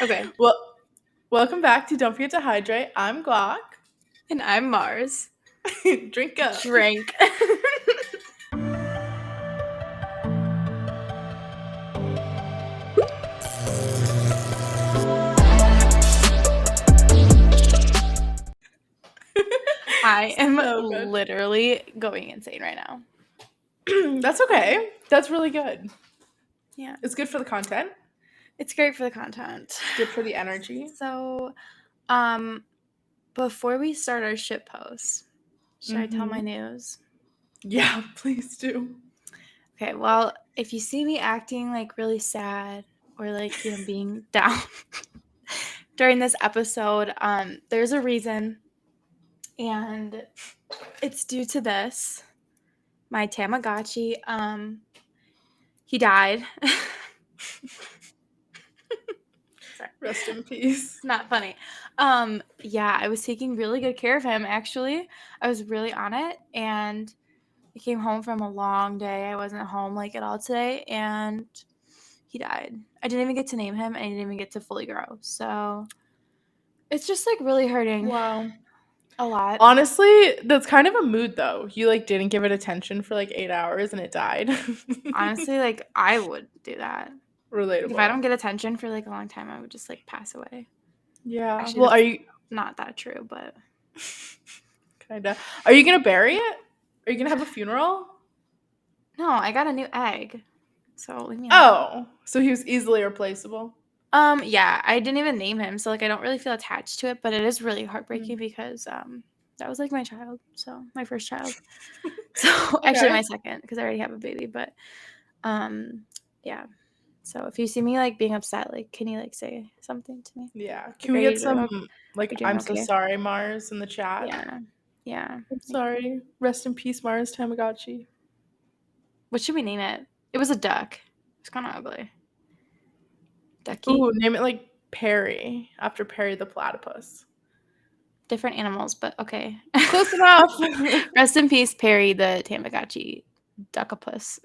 Okay. Well, welcome back to Don't Forget to Hydrate. I'm Guac. And I'm Marz. Drink up. Drink. I am So good. literally going insane right now. That's okay. That's really good. Yeah. It's good for the content. It's great for the content. Good for the energy. So, before we start our shit post, should I tell my news? Yeah, please do. Okay, well, if you see me acting like really sad or like, being down during this episode, there's a reason. And it's due to this. My Tamagotchi, he died. Sorry. Rest in peace. Not funny. Yeah, I was taking really good care of him, actually. I was really on it, and I came home from a long day. I wasn't home, at all today, and he died. I didn't even get to name him, and I didn't even get to fully grow, so it's just, really hurting. Wow. A lot. Honestly, that's kind of a mood, though. You, didn't give it attention for, 8 hours and it died. Honestly, I would do that. Relatable. If I don't get attention for, a long time, I would just, pass away. Yeah. Actually, well, are you... Not that true, but... Kinda. Are you going to bury it? Are you going to have a funeral? No, I got a new egg. So leave me alone. Oh, so he was easily replaceable. Yeah, I didn't even name him, so I don't really feel attached to it, but it is really heartbreaking because that was my child, so my first child. So actually my second, because I already have a baby, but yeah. So if you see me being upset, can you say something to me? Yeah. Can we get some I'm so okay? sorry, Mars, in the chat? Yeah. I'm sorry. Rest in peace, Mars Tamagotchi. What should we name it? It was a duck. It's kind of ugly. Ducky. Ooh, name it Perry, after Perry the platypus. Different animals, but okay. Close enough. Rest in peace, Perry the Tamagotchi duckopus.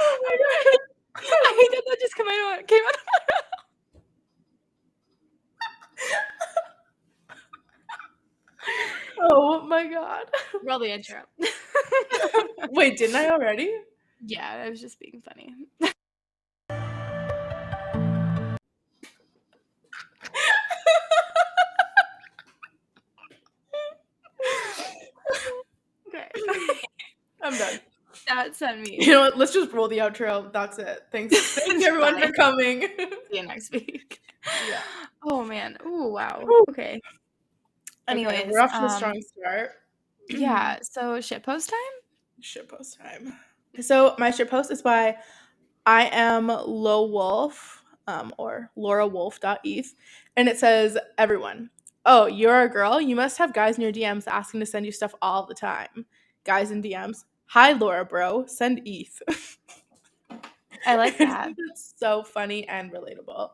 Oh my god. I hate that just came out of my mouth. Oh my god. Roll the intro. Wait, didn't I already? Yeah, I was just being funny. Okay. I'm done. That's on me. You know what? Let's just roll the outro. That's it. Thanks everyone for coming. See you next week. Yeah. Oh man. Oh wow. Okay. Anyways, okay, we're off to a strong start. Yeah. So shitpost time. Shitpost time. So my shitpost is by I am Low Wolf, or LauraWolf.eth, and it says, "Everyone, oh, you're a girl? You must have guys in your DMs asking to send you stuff all the time. Guys in DMs, hi Laura, bro, send ETH." I like that. It's so funny and relatable.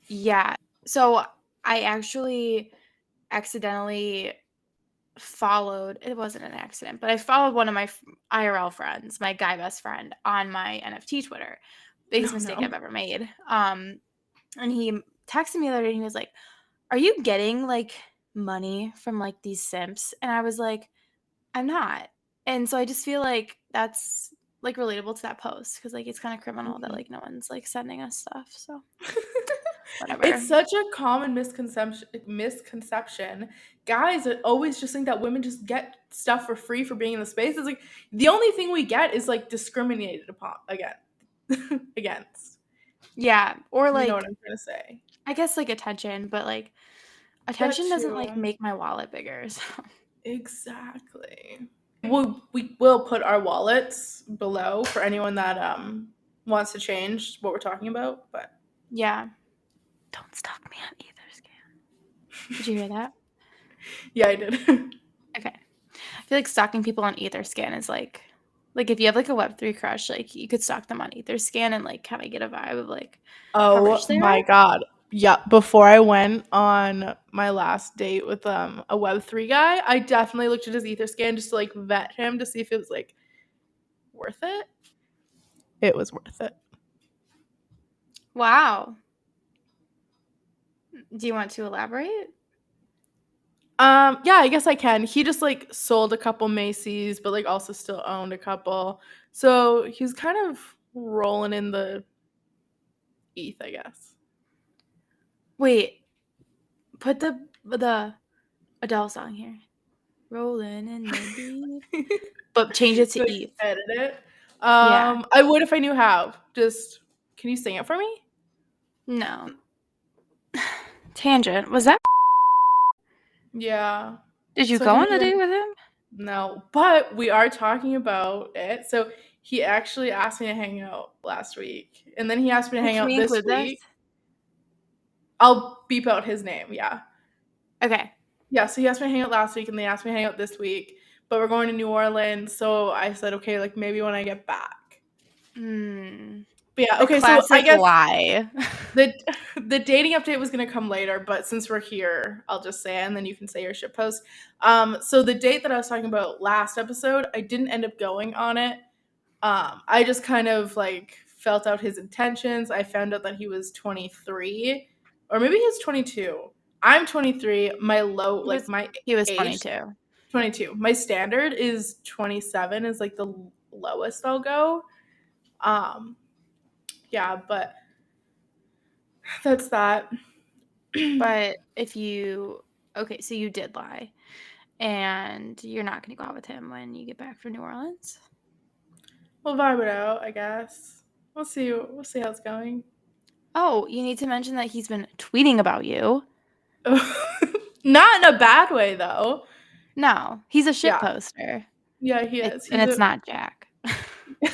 Yeah. So I actually accidentally followed, it wasn't an accident, but I followed one of my IRL friends, my guy best friend, on my NFT Twitter. Biggest mistake I've ever made. And he texted me the other day and he was like, "Are you getting money from these simps?" And I was like, "I'm not." And so I just feel like that's relatable to that post because it's kind of criminal that no one's sending us stuff. So whatever. It's such a common misconception. Guys always just think that women just get stuff for free for being in the space. It's the only thing we get is discriminated upon against. Yeah, or you know what I'm trying to say. I guess attention, but attention doesn't make my wallet bigger. So. Exactly. We will put our wallets below for anyone that wants to change what we're talking about. But yeah, don't stalk me on either scan. Did you hear that? Yeah, I did. Okay. I feel like stalking people on Etherscan is like if you have a Web3 crush, you could stalk them on Etherscan and kind of get a vibe of oh my god. Yeah, before I went on my last date with a Web3 guy, I definitely looked at his Etherscan just to vet him to see if it was worth it. It was worth it. Wow. Do you want to elaborate? Yeah, I guess I can. He just like sold a couple Macy's, but like also still owned a couple. So he's kind of rolling in the ETH, I guess. Wait, put the Adele song here. Rolling in the deep. But change it Do to I ETH. edit it? Yeah. I would if I knew how. Just can you sing it for me? No. Tangent. Was that? Yeah. Did you So go he on a made date with him? no, but we are talking about it. So he actually asked me to hang out last week, and then he asked me to Wait, hang can out we this include this? week. I'll beep out his name. Yeah. Okay. Yeah, so he asked me to hang out last week and they asked me to hang out this week, but we're going to New Orleans, so I said, okay, like maybe when I get back. Hmm. But yeah, The okay, so I classic guess lie. the the dating update was gonna come later, but since we're here, I'll just say it and then you can say your shit post. So the date that I was talking about last episode, I didn't end up going on it. I just kind of like felt out his intentions. I found out that he was 23, or maybe he's 22. I'm 23. My low, He like was my he was age 22. 22. My standard is 27 is like the lowest I'll go. Um yeah, but that's that. But if you okay, so you did lie. And you're not gonna go out with him when you get back from New Orleans? We'll vibe it out, I guess. We'll see how it's going. Oh, you need to mention that he's been tweeting about you. Not in a bad way though. No, he's a shit Yeah. poster. Yeah, he is. And He's it's a not Jack. Get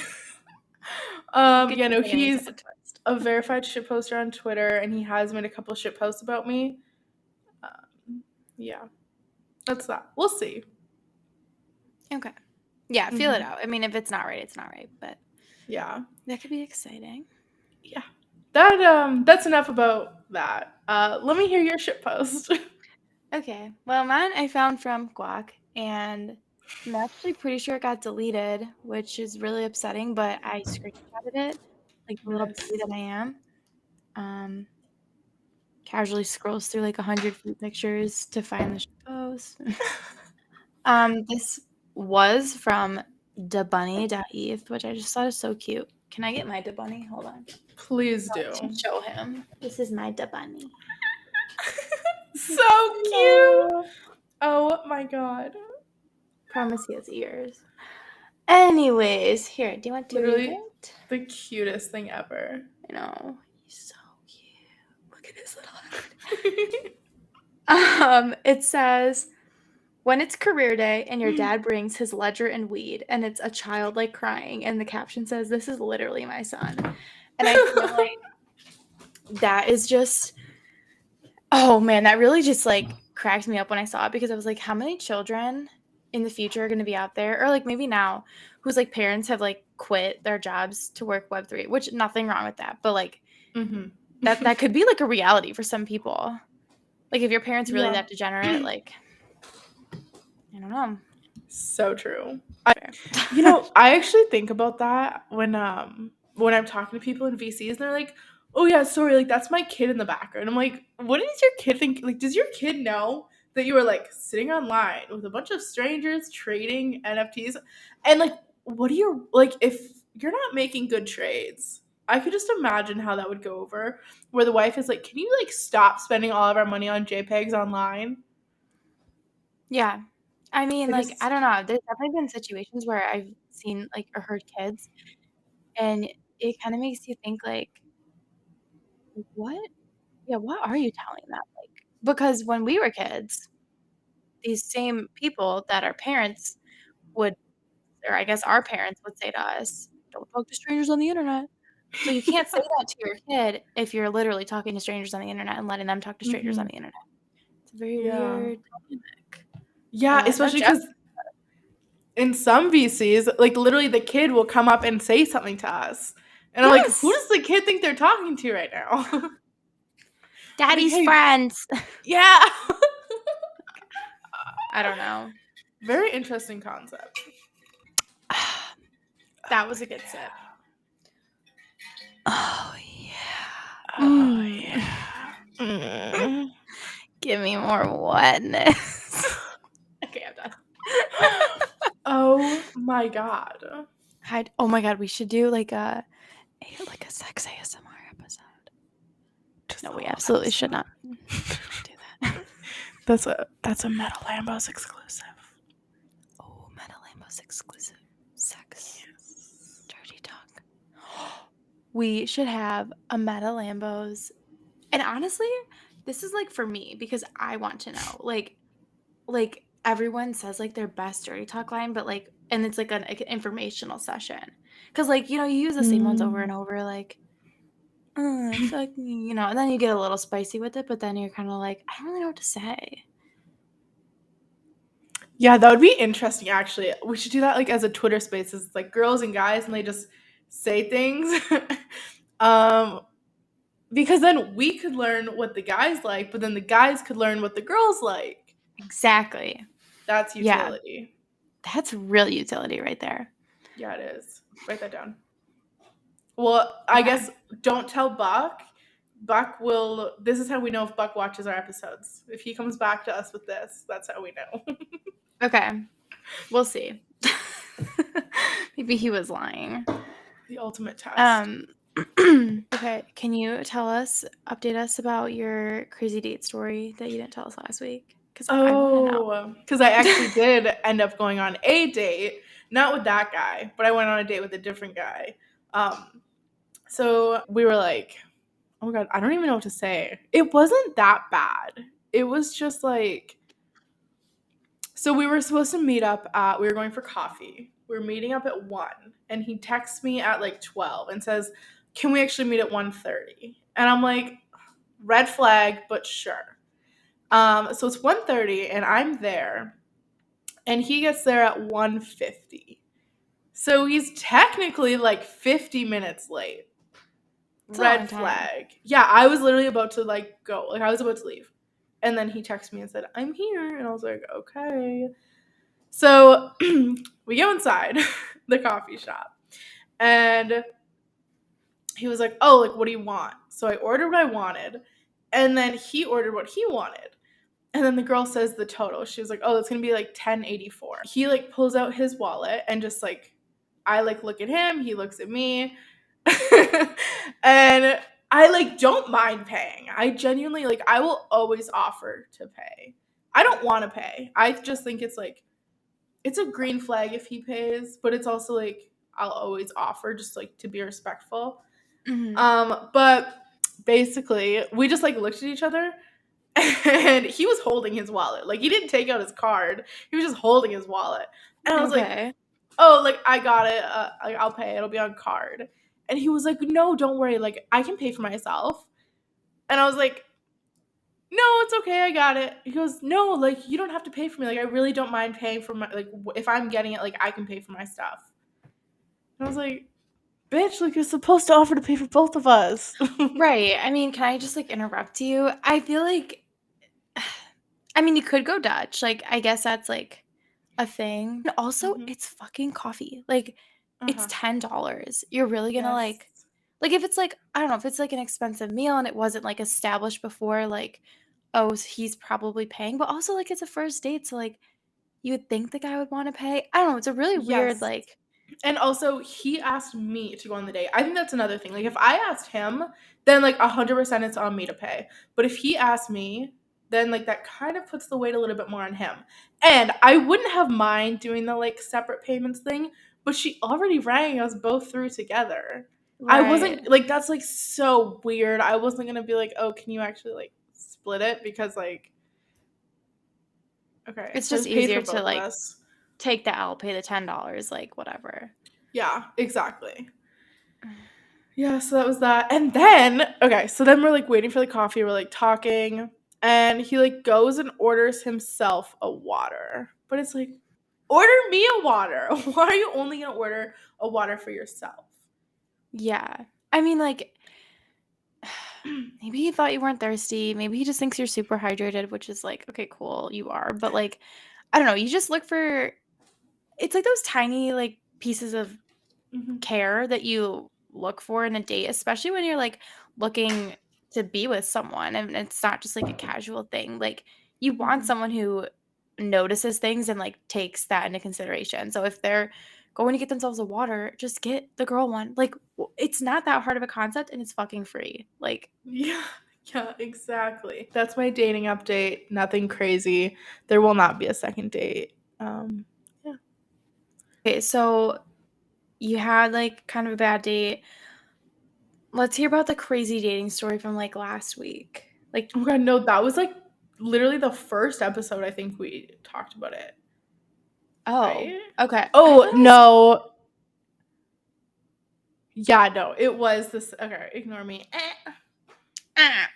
yeah, your no, mayonnaise he's on a toast. a verified shit poster on Twitter and he has made a couple shit posts about me. Yeah. That's that. We'll see. Okay. Yeah, feel it Mhm. out. I mean, if it's not right, it's not right, but Yeah. that could be exciting. Yeah. That's enough about that. Let me hear your shit post. Okay. Well, mine I found from Guac, and I'm actually pretty sure it got deleted, which is really upsetting, but I screenshotted it, like the little Nice. baby that I am. Casually scrolls through like 100 food pictures to find the post. This was from debunny.eth, which I just thought is so cute. Can I get my debunny? Hold on. Please To do. show him. This is my debunny. So cute. Hello. Oh my god. Promise he has ears. Anyways, here, do you want to read Literally it? the cutest thing ever. I know. He's so cute. Look at his little head. It says, when it's career day and your dad brings his ledger and weed and it's a child like crying and the caption says, this is literally my son. And I feel like that is just, oh man, that really just like cracked me up when I saw it because I was like, how many children in the future are going to be out there, or like maybe now, whose like parents have like quit their jobs to work Web3, which nothing wrong with that, but like Mhm. that could be like a reality for some people. Like if your parents really Yeah. that degenerate, like I don't know. So true. Fair. I actually think about that when I'm talking to people in VCs and they're like, "Oh yeah, sorry, like that's my kid in the background." I'm like, "What does your kid think? Like, does your kid know that you are like sitting online with a bunch of strangers trading NFTs? And like, what do you like if you're not making good trades?" I could just imagine how that would go over, where the wife is like, "Can you like stop spending all of our money on JPEGs online?" Yeah. I mean, I like, I just don't know. There's definitely been situations where I've seen like or heard kids and it kind of makes you think like, what? Yeah, what are you telling them? Like, because when we were kids, these same people that our parents would, or I guess our parents would say to us, don't talk to strangers on the internet. So you can't say that to your kid if you're literally talking to strangers on the internet and letting them talk to strangers on Mhm. the internet. It's a very Yeah. weird dynamic. Yeah, No especially judgment. because in some VCs, like literally the kid will come up and say something to us. And I'm like, who Yes. does the kid think they're talking to right now? Like, Daddy's hey, friends. yeah. I don't know. Very interesting concept. That was a good sip. Oh yeah. Oh yeah. Give me more wetness. Okay, I'm done. Oh my god. Oh my god, we should do like a sex ASMR episode. Just No, the we whole absolutely should episode. not do that. That's a Metal Lambos exclusive. Oh, Meta Lambos exclusive sex dirty talk. We should have a Meta Lambos, and honestly, this is like for me because I want to know. Like everyone says like their best dirty talk line, but like, and it's like an informational session because like you use the same ones over and over, like fuck me, and then you get a little spicy with it, but then you're kind of like, I don't really know what to say. Yeah, that would be interesting actually. We should do that like as a Twitter space. It's like girls and guys and they just say things. Because then we could learn what the guys like, but then the guys could learn what the girls like. Exactly. That's Yeah, utility. that's real utility right there. Yeah, it is. Write that down. Well, I guess don't tell Buck. Buck will. This is how we know if Buck watches our episodes. If he comes back to us with this, that's how we know. Okay, we'll see. Maybe he was lying. The ultimate test. Okay, can you update us about your crazy date story that you didn't tell us last week? Because I want to know. Because I actually did end up going on a date, not with that guy, but I went on a date with a different guy. So we were like, oh my god, I don't even know what to say. It wasn't that bad. It was just like, so we were supposed to meet up we were going for coffee. We were meeting up at 1, and he texts me at like 12 and says, can we actually meet at 1:30? And I'm like, red flag, but sure. So it's 1:30 and I'm there, and he gets there at 1:50. So he's technically like 50 minutes late. It's a long Red time. flag. Yeah, I was literally about to like go. Like I was about to leave. And then he texted me and said, I'm here. And I was like, okay. So we go inside the coffee shop. And he was like, oh, like, what do you want? So I ordered what I wanted. And then he ordered what he wanted. And then the girl says the total. She was like, oh, it's going to be like $10.84. He like pulls out his wallet and just like, I like look at him. He looks at me. And I like don't mind paying. I genuinely like, I will always offer to pay. I don't want to pay. I just think it's like, it's a green flag if he pays, but it's also like, I'll always offer just like to be respectful. But basically we just like looked at each other, and he was holding his wallet. Like he didn't take out his card. He was just holding his wallet. And I was like, oh, like I got it. Like, I'll pay. It'll be on card. And he was like, no, don't worry. Like I can pay for myself. And I was like, no, it's okay. I got it. He goes, no, like you don't have to pay for me. Like I really don't mind paying for my, like if I'm getting it, like I can pay for my stuff. And I was like, bitch, like you're supposed to offer to pay for both of us. Right. I mean, can I just like interrupt you? I feel like, I mean, you could go Dutch. Like, I guess that's like a thing. And also, it's fucking coffee. Like, it's $10. You're really gonna like if it's like, I don't know, if it's like an expensive meal and it wasn't like established before, like, oh, he's probably paying. But also, like, it's a first date, so like, you would think the guy would want to pay. I don't know. It's a really weird, Yes. like, And also, he asked me to go on the date. I think that's another thing. Like, if I asked him, then like 100% it's on me to pay. But if he asked me, then like that kind of puts the weight a little bit more on him. And I wouldn't have mind doing the like separate payments thing, but she already rang us both through together. I right. wasn't like, that's like so weird. I wasn't gonna be like, oh, can you actually like split it? Because like, okay, It's so just it's paid easier for to both of like us. take the L, pay the $10, like, whatever. Yeah, exactly. Yeah, so that was that. And then, okay, so then we're like waiting for the coffee, we're like talking, and he like goes and orders himself a water. But it's like, order me a water. Why are you only gonna order a water for yourself? Yeah. I mean, like, maybe he thought you weren't thirsty. Maybe he just thinks you're super hydrated, which is like, okay, cool, you are. But like, I don't know. You just look for, it's like those tiny like pieces of care that you look for in a date, especially when you're, like, looking to be with someone and it's not just, like, a casual thing. Like, you want Mhm. someone who notices things and, like, takes that into consideration. So if they're going to get themselves a water, just get the girl one. Like, it's not that hard of a concept and it's fucking free. Like, Yeah, yeah, exactly. That's my dating update. Nothing crazy. There will not be a second date. Yeah. okay, so you had, like, kind of a bad date. Let's hear about the crazy dating story from, like, last week. Like, Oh god, no, that was like literally the first episode I think we talked about it, oh, right? okay. I Oh thought I s no. Yeah, no, it was this. Okay, ignore me. ah.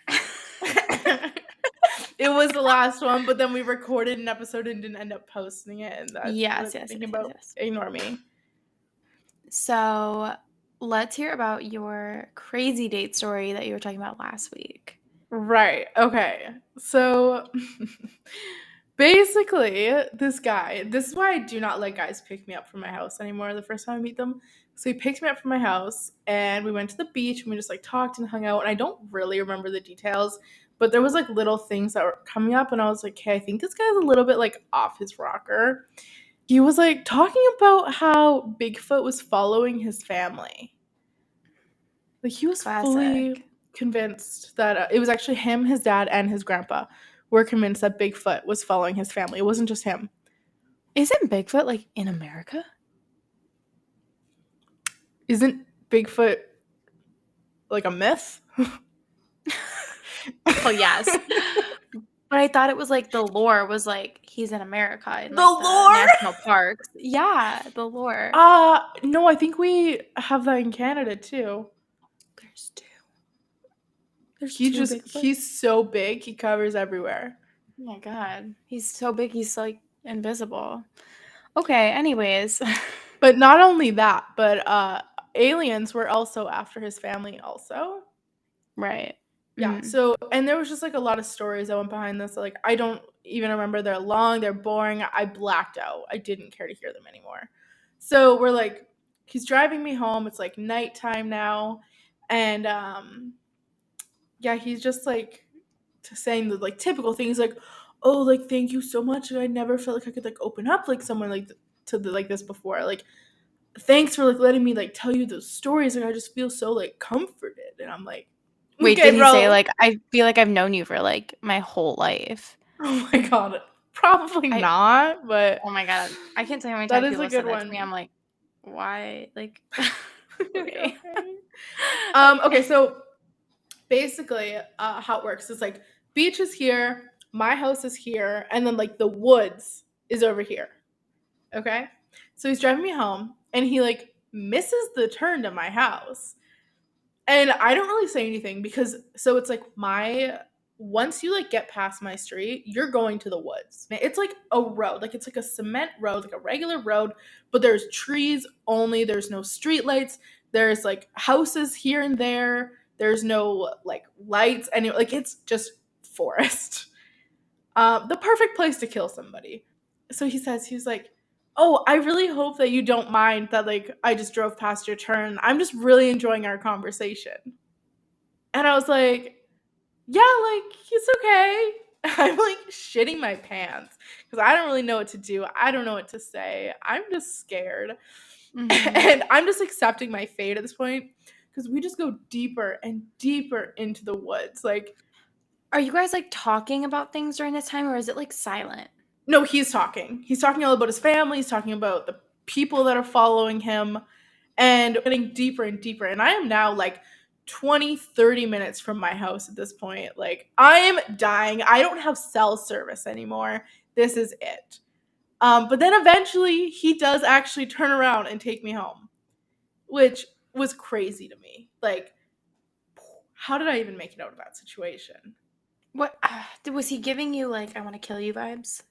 It was the last one, but then we recorded an episode and didn't end up posting it, and that's what Yes, I'm yes, thinking yes, yes, about. yes. Ignore me. So, let's hear about your crazy date story that you were talking about last week. Right. Okay. So basically, this is why I do not let guys pick me up from my house anymore the first time I meet them. So he picked me up from my house and we went to the beach and we just like talked and hung out. And I don't really remember the details, but there was like little things that were coming up and I was like, hey, I think this guy's a little bit like off his rocker. He was like talking about how Bigfoot was following his family. Like he was fully Classic. convinced that it was actually him, his dad, and his grandpa were convinced that Bigfoot was following his family. It wasn't just him. Isn't Bigfoot, like, in America? Isn't Bigfoot like a myth? Well, yes. But I thought it was, like, the lore was, like, he's in America in, The like, the lore? national parks. Yeah, the lore. No, I think we have that in Canada too. There's 2. There's 2 Bigfoots? He's so big, he covers everywhere. Oh my god. He's so big, he's, like, invisible. Okay, anyways. But not only that, but aliens were also after his family also. Right. Yeah, Mhm. so and there was just, like, a lot of stories that went behind this, like, I don't even remember, they're long, they're boring, I blacked out, I didn't care to hear them anymore. So, we're, like he's driving me home, it's, like, nighttime now, and, yeah, he's just, like, saying the, like, typical things, like, "Oh, like, thank you so much, I never felt like I could, like, open up, like, someone like, to the like this before, like, thanks for, like, letting me, like, tell you those stories, like, I just feel so, like, comforted," and I'm like, Wait, "Okay, did he say, bro." like, "I feel like I've known you for, like, my whole life"? Oh my god. Probably I not, but oh my god. I can't tell you how many that times is people a have good said that to me, one. I'm like, "Why?" Like, okay. Okay. Okay, Okay. so basically, how it works is like beach is here, my house is here, and then like the woods is over here. Okay? So he's driving me home and he like misses the turn to my house. And I don't really say anything because so it's like my once you like get past my street, you're going to the woods. It's like a road, like it's like a cement road, like a regular road, but there's trees only, there's no street lights, there's like houses here and there, there's no like lights, and like it's just forest. The perfect place to kill somebody. So he says, he was like, "Oh, I really hope that you don't mind that like I just drove past your turn. I'm just really enjoying our conversation." And I was like, "Yeah, like it's okay." I'm like shitting my pants because I don't really know what to do. I don't know what to say. I'm just scared. Mhm. And I'm just accepting my fate at this point because we just go deeper and deeper into the woods. Like, Are you guys, like, talking about things during this time, or is it, like, silent? no, he's talking. He's talking all about his family. He's talking about the people that are following him and getting deeper and deeper. And I am now like 20, 30 minutes from my house at this point. Like, I'm dying. I don't have cell service anymore. This is it. But then eventually he does actually turn around and take me home, which was crazy to me. Like, how did I even make it out of that situation? What was he giving you, like, "I wanna kill you" vibes?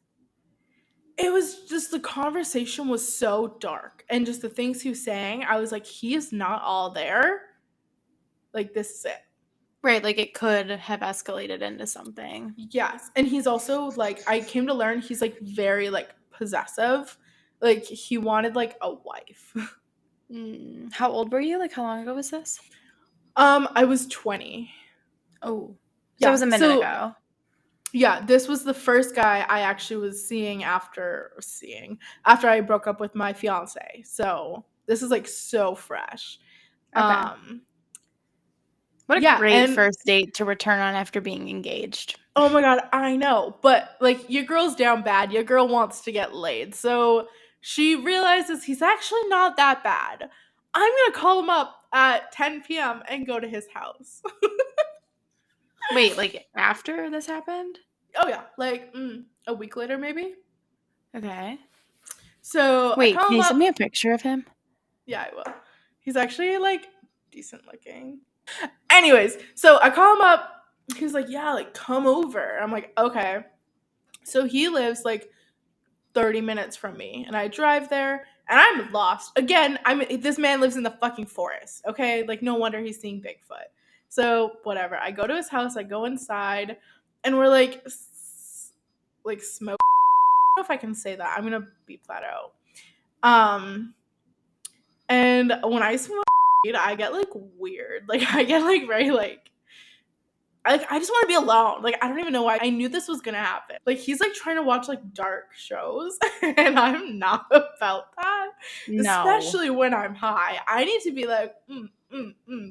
It was just the conversation was so dark and just the things he was saying, I was like, he is not all there. Like, this is it. Right, like, it could have escalated into something. Yes. And he's also like, I came to learn he's like very like possessive. Like he wanted like a wife. How old were you? Like, how long ago was this? I was 20. Oh, so it was Yeah. a minute So ago. yeah, this was the first guy I actually was after I broke up with my fiance. So this is like so fresh. Okay. Um What a yeah, great and first date to return on after being engaged. oh my god, I know. But like your girl's down bad. Your girl wants to get laid. So she realizes he's actually not that bad. I'm going to call him up at 10 p.m. and go to his house. Wait, like after this happened? Oh yeah, like a week later maybe. Okay. So I Wait, call can him you send up. me a picture of him? Yeah, I will. He's actually like decent looking. Anyways, so I call him up. He's like, "Yeah, like come over." I'm like, "Okay." So he lives like 30 minutes from me, and I drive there, and I'm lost. Again, this man lives in the fucking forest. Okay, like no wonder he's seeing Bigfoot. So whatever. I go to his house. I go inside, and we're like smoke. I don't know if I can say that. I'm gonna beep that out. And when I smoke weed, I get like weird. Like I get like very like I just want to be alone. Like I don't even know why. I knew this was gonna happen. Like he's like trying to watch like dark shows, and I'm not about that. No. Especially when I'm high, I need to be like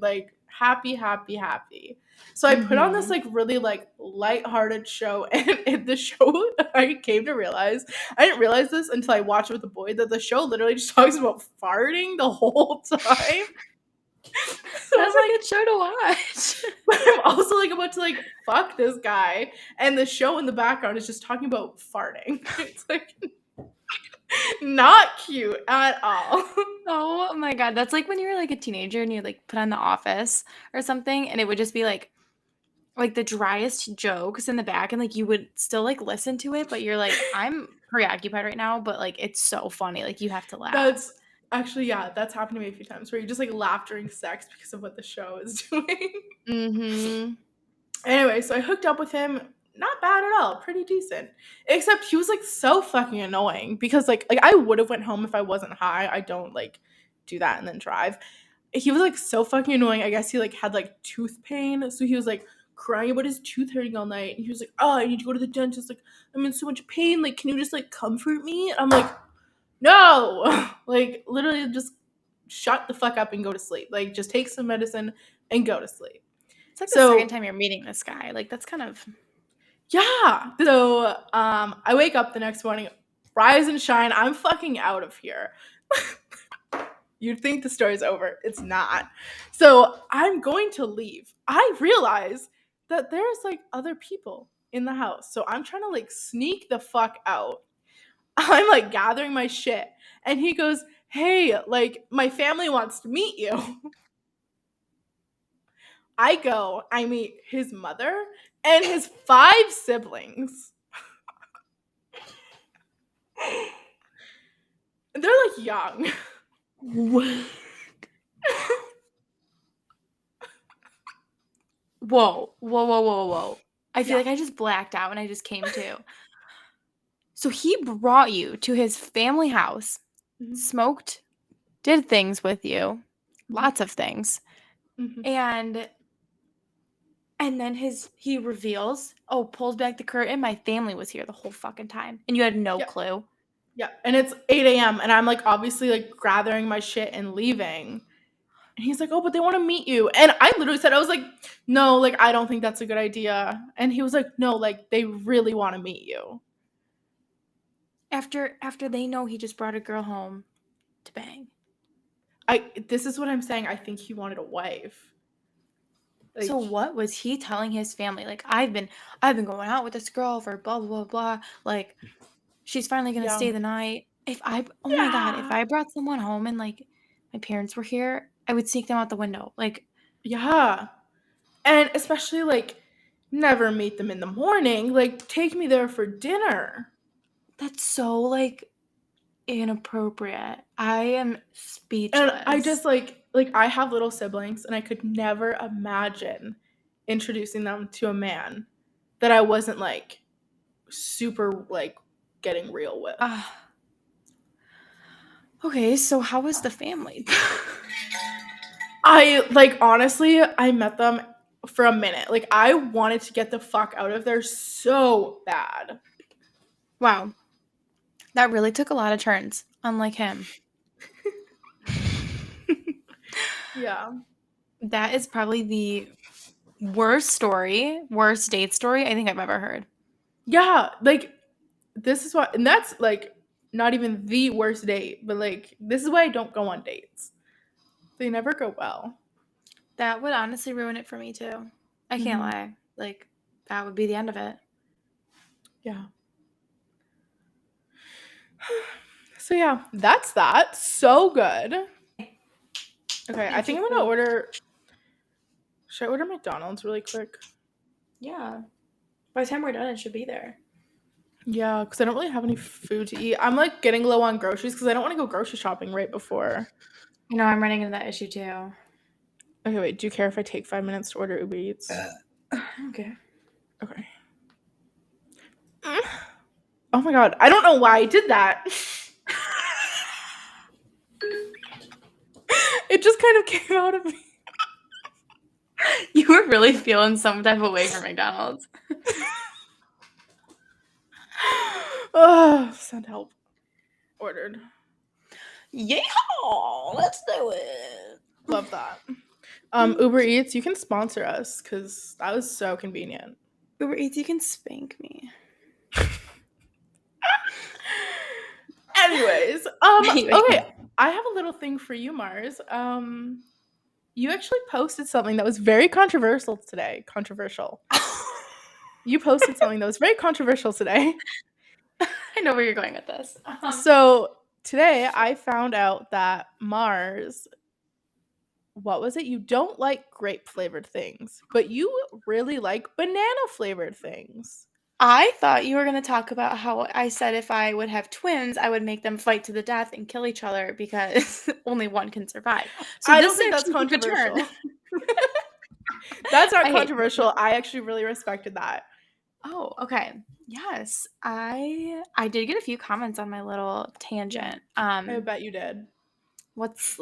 like happy, happy, happy. So I put on this Mhm. like really like lighthearted show, and in the show, I came to realize I didn't realize this until I watched it with the boy that the show literally just talks about farting the whole time. So That's I'm a like, good show to watch. but I'm also like about to like fuck this guy, and the show in the background is just talking about farting. It's like not cute at all. Oh my god, that's like when you were like a teenager and you like put on The Office or something and it would just be like the driest jokes in the back and like you would still like listen to it, but you're like, I'm preoccupied right now, but like it's so funny. Like you have to laugh. That's actually yeah, that's happened to me a few times where you just like laugh during sex because of what the show is doing. Mm-hmm. Anyway, so I hooked up with him. Not bad at all, pretty decent. Except he was like so fucking annoying because like I would have went home if I wasn't high. I don't like do that and then drive. He was like so fucking annoying. I guess he like had like tooth pain, so he was like crying about his tooth hurting all night. And he was like, "Oh, I need to go to the dentist. Like, I'm in so much pain. Like, can you just like comfort me?" And I'm like, "No, like literally just shut the fuck up and go to sleep. Like, just take some medicine and go to sleep." It's like the second So time you're meeting this guy. Like that's kind of yeah. So I wake up the next morning, rise and shine. I'm fucking out of here. You'd think the story's over. It's not. So I'm going to leave. I realize that there's like other people in the house. So I'm trying to like sneak the fuck out. I'm like gathering my shit. And he goes, "Hey, like my family wants to meet you." I go, I meet his mother and his 5 siblings. They're like young. What? Whoa. Whoa, whoa, whoa, whoa. I feel Yeah. like I just blacked out and I just came to. So he brought you to his family house, Mhm. smoked, did things with you, Mhm. lots of things. Mhm. And then he reveals, "Oh, pulls back the curtain, my family was here the whole fucking time." And you had no Yeah. clue. Yeah. And it's 8 a.m. and I'm like obviously like gathering my shit and leaving. And he's like, "Oh, but they want to meet you." And I literally said, I was like, "No, like I don't think that's a good idea." And he was like, "No, like they really want to meet you." After they know he just brought a girl home to bang. I this is what I'm saying. I think he wanted a wife. So Like, what was he telling his family? Like, I've been going out with this girl for blah blah blah blah. Like, she's finally gonna yeah. stay the night. Oh my god, if Yeah. I brought someone home and like my parents were here, I would sneak them out the window. Like, Yeah. And especially like never meet them in the morning. Like take me there for dinner. that's so like inappropriate. I am And I speechless. just like I have little siblings and I could never imagine introducing them to a man that I wasn't like super like getting real with. Ah, Okay, so how was the family? Honestly, I met them for a minute. Like, I wanted to get the fuck out of there so bad. Wow, that really took a lot of turns, unlike him. Yeah. That is probably the worst date story I think I've ever heard. Yeah, like, this is what, and that's, like, not even the worst date, but, like, this is why I don't go on dates. They never go well. That would honestly ruin it for me too. I can't Mhm. lie. Like, that would be the end of it. Yeah. So, yeah, that's that. So good. Okay, I Thank you think I'm for gonna the order. Should I order McDonald's really quick? Yeah. By the time we're done, it should be there. Yeah, because I don't really have any food to eat. I'm like getting low on groceries because I don't want to go grocery shopping right before. You know, I'm running into that issue too. Okay, wait. Do you care if I take 5 minutes to order Uber Eats? Okay. Okay. Mm. Oh my god, I don't know why I did that. It just kind of came out of me. You were really feeling some type of way for McDonald's. Oh, send help. Ordered. Yeehaw! Let's do it. Love that. Uber Eats, you can sponsor us because that was so convenient. Uber Eats, you can spank me. Anyways, Anyway. okay, I have a little thing for you, Mars. You actually posted something that was very controversial today. Controversial. You posted something that was very controversial today. I know where you're going with this. So today I found out that Mars, what was it? You don't like grape flavored things, but you really like banana flavored things. I thought you were going to talk about how I said if I would have twins, I would make them fight to the death and kill each other because only one can survive. So I don't this think that's actually took a turn. controversial. That's not I hate this. controversial. I actually really respected that. Oh, okay. Yes, I did get a few comments on my little tangent. I bet you did. What's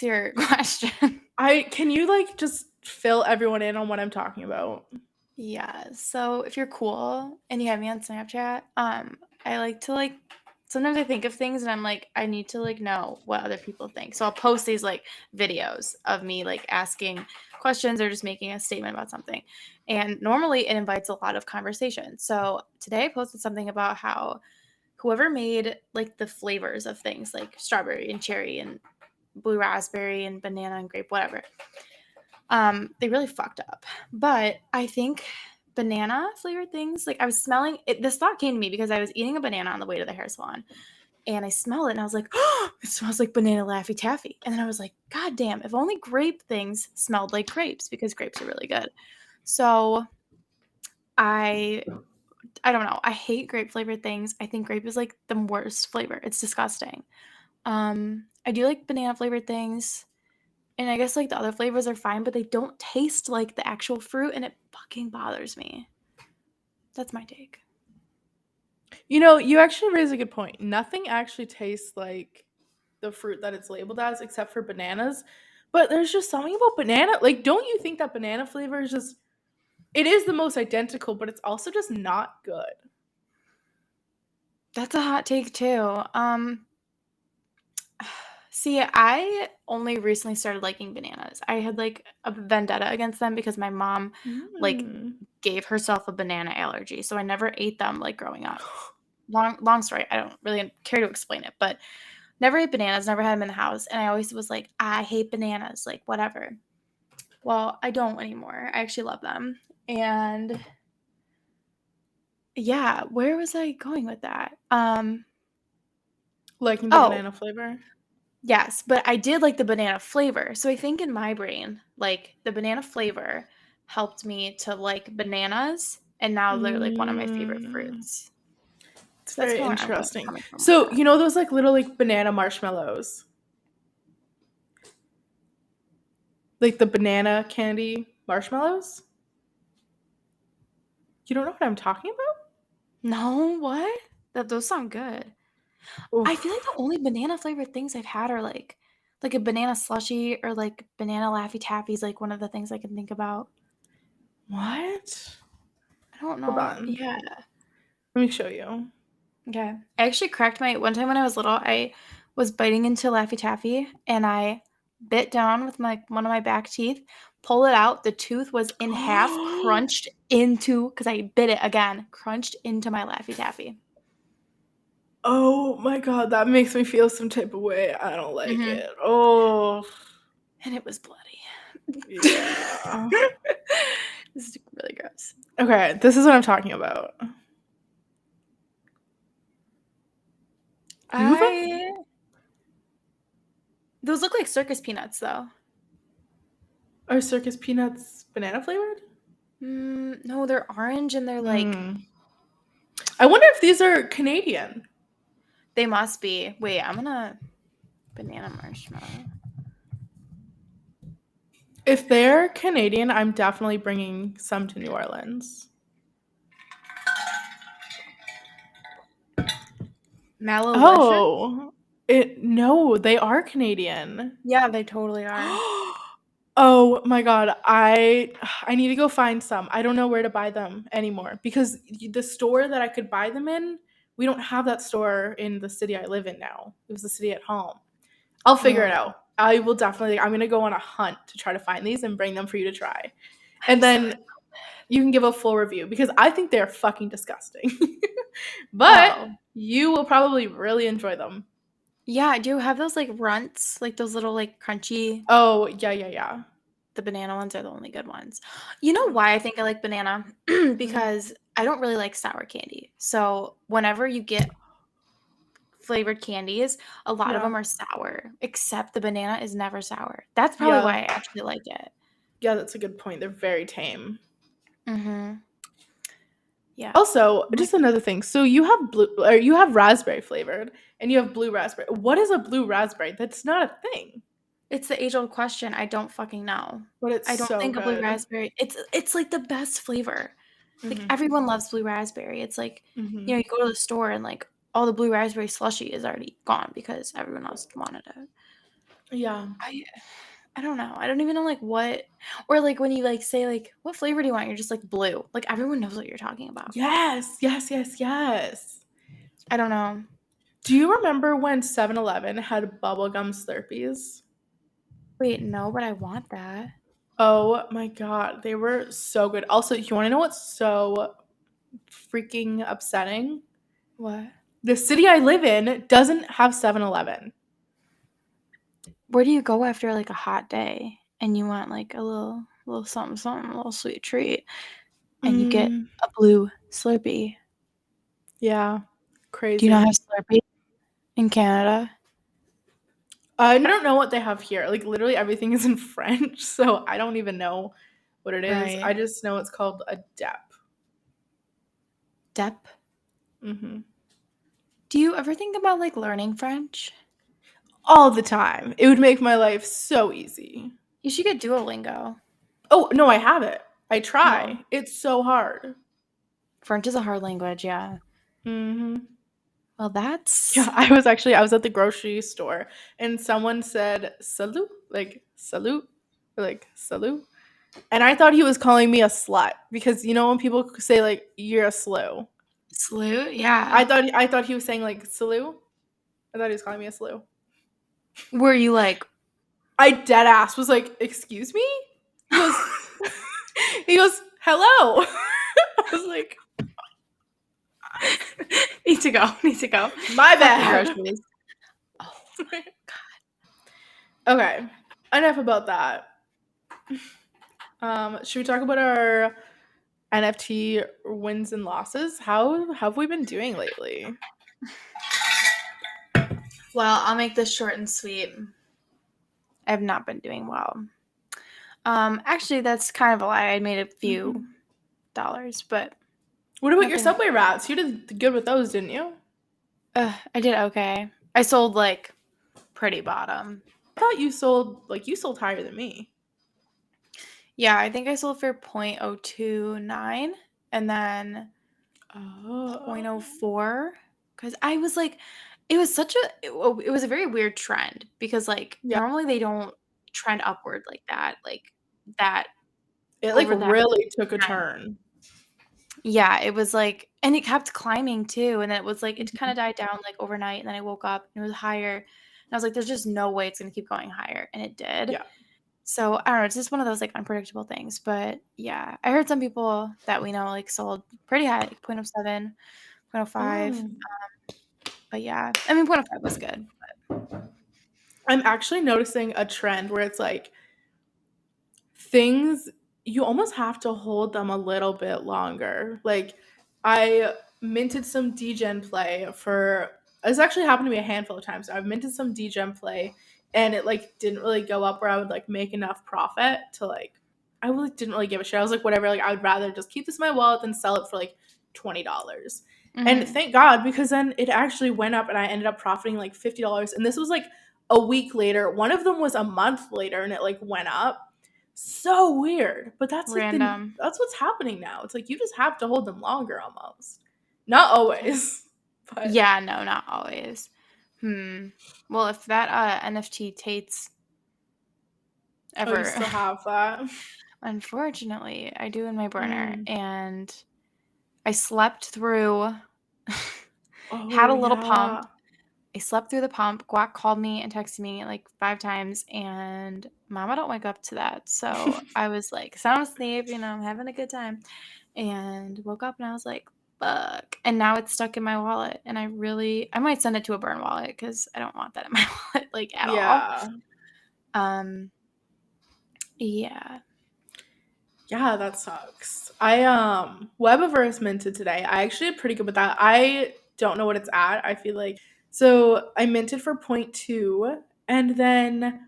your question? I can you like just fill everyone in on what I'm talking about? Yeah. So if you're cool and you have me on Snapchat, I like to sometimes I think of things and I'm like, I need to know what other people think. So I'll post these videos of me asking questions or just making a statement about something. And normally it invites a lot of conversation. So today I posted something about how whoever made the flavors of things like strawberry and cherry and blue raspberry and banana and grape, whatever, they really fucked up. But I think banana flavored things, I was smelling it. This thought came to me because I was eating a banana on the way to the hair salon and I smelled it and I was like, oh, it smells like banana Laffy Taffy. And then I was like, God damn, if only grape things smelled like grapes because grapes are really good. So I I don't know. I hate grape flavored things. I think grape is the worst flavor. It's disgusting. I do like banana flavored things. And I guess the other flavors are fine, but they don't taste like the actual fruit and it fucking bothers me. That's my take. You know, you actually raise a good point. Nothing actually tastes like the fruit that it's labeled as except for bananas. But there's just something about banana. Like, don't you think that banana flavor is just it is the most identical, but it's also just not good. That's a hot take too. See, I only recently started liking bananas. I had a vendetta against them because my mom Mm. gave herself a banana allergy. So I never ate them growing up. Long story. I don't really care to explain it, but never ate bananas, never had them in the house. And I always was like, I hate bananas, whatever. Well, I don't anymore. I actually love them. And yeah, where was I going with that? Liking the Oh, banana flavor. yes, but I did like the banana flavor. So I think in my brain, the banana flavor helped me to like bananas, and now they're one of my favorite Mm. fruits. It's So that's very kind of where I'm interesting. coming from with So, that. you know those like little like banana marshmallows? Like the banana candy marshmallows? You don't know what I'm talking about? No, what? Those sound good. I feel like Oof. the only banana flavored things I've had are like a banana slushie or like banana Laffy Taffy's like one of the things I can think about. What? I don't Hold know. on. Yeah. Let me show you. Okay. I actually cracked my one time when I was little, I was biting into Laffy Taffy and I bit down with my one of my back teeth, pull it out, the tooth was in half, crunched into because I bit it again, crunched into my Laffy Taffy. Oh my god, that makes me feel some type of way. I don't like Hmm. it. Oh, And it was bloody. yeah. This is really gross. Okay, this is what I'm talking about. You have I those look like circus peanuts though. are circus peanuts banana flavored? No, they're orange and they're like Hmm. I wonder if these are Canadian. they must be. Wait, I'm gonna banana marshmallow. If they're Canadian, I'm definitely bringing some to New Orleans. Mallow-licious? Oh, it no, they are Canadian. Yeah, they totally are. Oh my god, I need to go find some. I don't know where to buy them anymore because the store that I could buy them in, we don't have that store in the city I live in now. It was the city at home. I'll figure it Oh, out. I will definitely. I'm gonna go on a hunt to try to find these and bring them for you to try, I'm and so then you can give a full review because I think they're fucking disgusting. But oh. you will probably really enjoy them. Yeah, I do have those, like, runts, like, those little, like, crunchy Oh yeah, yeah, yeah. the banana ones are the only good ones. You know Yeah. why I think I like banana? Mm. Because I don't really like sour candy. So, whenever you get flavored candies, a lot of Yeah. them are sour, except the banana is never sour. That's probably Yeah. why I actually like it. Yeah, that's a good point. They're very tame. Mhm. Yeah. Also, My just another thing. So you have blue or you have raspberry flavored and you have blue raspberry. What is a blue raspberry? That's not a thing, It's the age-old question, I don't fucking know. but it's I don't so think a blue good. raspberry it's, like, the best flavor. Like, Mhm. everyone loves blue raspberry. It's like, Mhm. you go to the store and, like, all the blue raspberry slushie is already gone because everyone else wanted it. Yeah. I I don't know. I don't even know, like, what or, like, when you, like, say, like, "What flavor do you want?" You're just like, "Blue." Like, everyone knows what you're talking about. Yes. Yes, yes, yes. I don't know. Do you remember when 7-Eleven had bubblegum Slurpees? Wait, no, but I want that. Oh my god, they were so good. Also, you want to know what's so freaking upsetting? What? The city I live in doesn't have 7-Eleven. Where do you go after, like, a hot day and you want, like, a little something something, a little sweet treat, and you get Mm, a blue Slurpee? yeah, Do you not crazy. have Slurpee in Canada? I don't know what they have here. Like literally everything is in French, so I don't even know what it is. Right. I just know it's called a dep. Dep. Hmm. Do you ever think about, like, learning French? All the time. It would make my life so easy. You should get Duolingo. Oh no, I have it. I Oh, try. It's so hard. French is a hard language, yeah. Hmm. Well, Yeah, that's I was at the grocery store and someone said salut, like salute, or like salut. And I thought he was calling me a slut because you know when people say like you're a slew. salute, yeah. I thought he was saying like salute. I thought he was calling me a slew. Were you like I dead ass was like, "Excuse me?" He goes he goes, "Hello." I was like, need to go, need to go. "My Fuck the bad." groceries. Oh, Okay. Enough about that. Should we talk about our NFT wins and losses? How have we been doing lately? well, I'll make this short and sweet. I have not been doing well. Actually, that's kind of a lie. I made a few Mhm. dollars, but What about your nothing like Subway rats? You did good with those, didn't you? I did okay. I sold like pretty bottom. I thought you sold higher than me. Yeah, I think I sold for 0.029 and then Oh. 0.04 because I was like it was such a it was a very weird trend because, like, Yeah. normally they don't trend upward like, that It, like, over that really took a time. turn. Yeah, it was like and it kept climbing too, and then it was like it kinda Mhm. died down, like, overnight, and then I woke up and it was higher, and I was like, "There's just no way it's gonna keep going higher," and it did. Yeah. So, I don't know, it's just one of those, like, unpredictable things, but yeah, I heard some people that we know, like, sold pretty high, like, point oh 0.07, point oh 0.05, Mm. but yeah, I mean, point oh 0.05 was good. I'm actually noticing a trend where it's like things you almost have to hold them a little bit longer. Like I minted some degen play for it's actually happened to me a handful of times. I've minted some degen play and it like didn't really go up where I would like make enough profit to like I really didn't really give a shit. I was like whatever, like I would rather just keep this in my wallet than sell it for like $20. And Mhm. thank God because then it actually went up and I ended up profiting like $50 and this was like a week later. One of them was a month later and it like went up so weird. But that's like Random. that's what's happening now. It's like you just have to hold them longer almost. Not Yeah. always. But Yeah, no, not always. Hmm. Well, if that, NFT Tate's oh, you ever still have that. unfortunately, I do in my burner, Mm. and I slept through had Oh a little pump. yeah. I slept through the pump. Guac called me and texted me, like, 5 times, and mama don't wake up to that, so I was like sound asleep, I'm having a good time, and woke up and I was like, "Fuck," and now it's stuck in my wallet, and I might send it to a burn wallet because I don't want that in my wallet, like, at all. Yeah. Um, yeah. Yeah, that sucks. I Webiverse minted today. I actually did pretty good with that. I don't know what it's at. I feel like so I minted for point 0.2 and then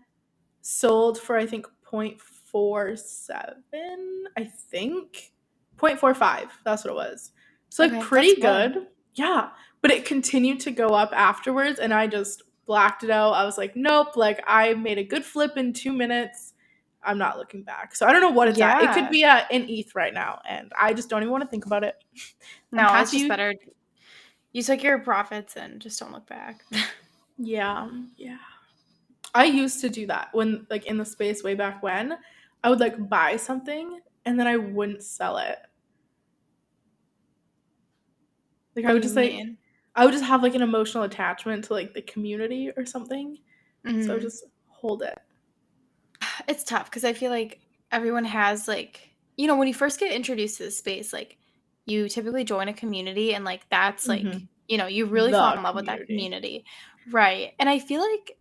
sold for I think 0.47, I think. 0.45, that's what it was. So like Okay, that's pretty good. good. Yeah. But it continued to go up afterwards and I just blacked it out. I was like, nope, like I made a good flip in 2 minutes. I'm not looking back. So I don't know what it's at. It could Yeah. be at an ETH right now, and I just don't even want to think about it. I'm No, it's just happy. better you took your profits and just don't look back. Yeah. Yeah. I used to do that when like in the space way back when I would like buy something and then I wouldn't sell it. Like What do you mean? I would just have like an emotional attachment to like the community or something. So I would Mhm. just hold it. It's tough because I feel like everyone has, like when you first get introduced to the space, like, you typically join a community and, like, that's, like, Mhm. you really fall The in love with that community. community. Right, and I feel like